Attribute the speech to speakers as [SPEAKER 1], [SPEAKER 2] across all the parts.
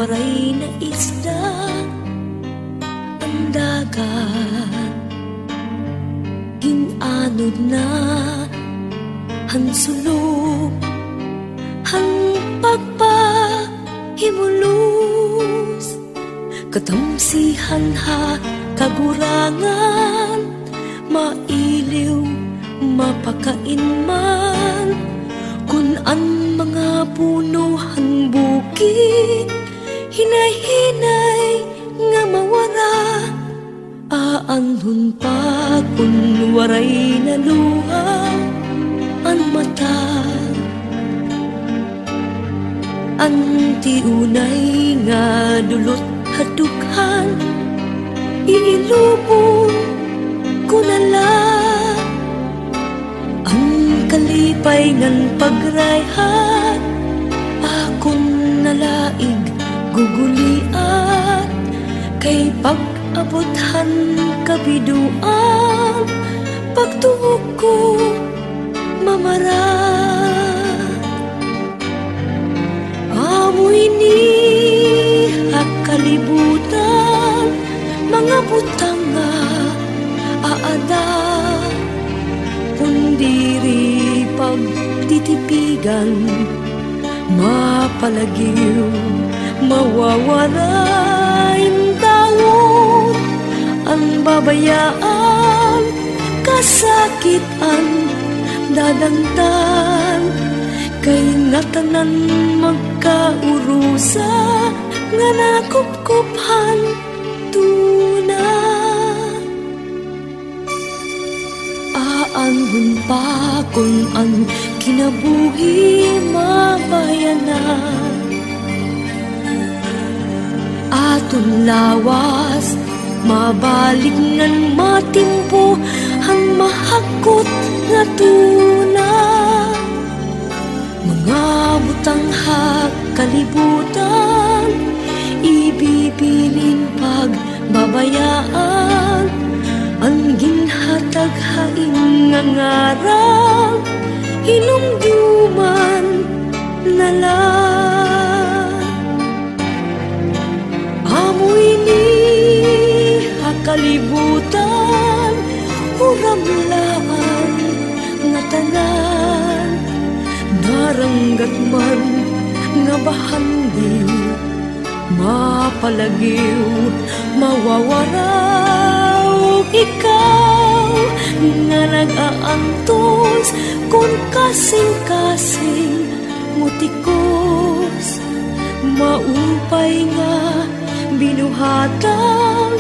[SPEAKER 1] waray na isda ang dagat. Hinanod na han sulok han pagpahimulos, katamsihan ha kagurangan, mailiw mapakain man, kun an mga punuhan bukid, hinay-hinay nga mawara, aanhon pa kun waray na luha an mata. Ang tiunay nga dulot hadukhan, iilubong ko nala ang kalipay ngan pagrayhat, akon nalaig guguliat, kay pag-abothan kabiduan, pagtuog ko mamara. Amoy ni kalibutan, mga butang nga aada, pundiri pagtitipigan, mapalagiw mawawarain taon, ang babayaan kasakitan dadangtan, kay ngatanan magkaurusa nga nakupkuphan tuna. Aanhon pa kung ang kinabuhi mabayanan, aton lawas mabalik ngan matimpo ang mahakot nga tuna. Mga butang ha kalibutan, ibibilin pagbabayaan, ang ginhatag haing nga ngarang, hinumduman na lang. Amoy ni kalibutan, uramlaan nga tanan, naranggat man nga bahandi, mapalagiw mawawaraw, ikaw nga nag-aantos kung kasing-kasing mutikos, maupay nga binuhatan,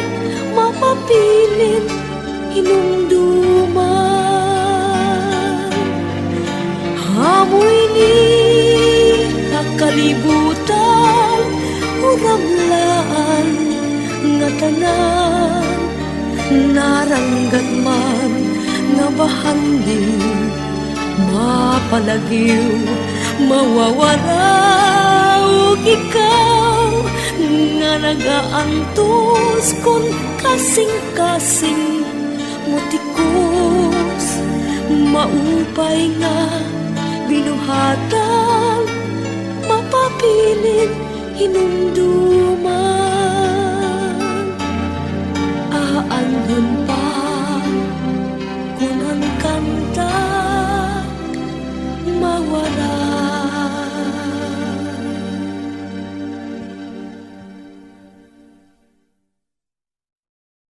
[SPEAKER 1] mapapilit hinumduman. Amoy ni kalibutan, uramlaan nga tanan, naranggat man nga bahandi, mapalagiw mawawaraw, ikaw nga nag-aantos kung kasing-kasing mutikos, maupay nga binuhatan, mapapilit hinumduman.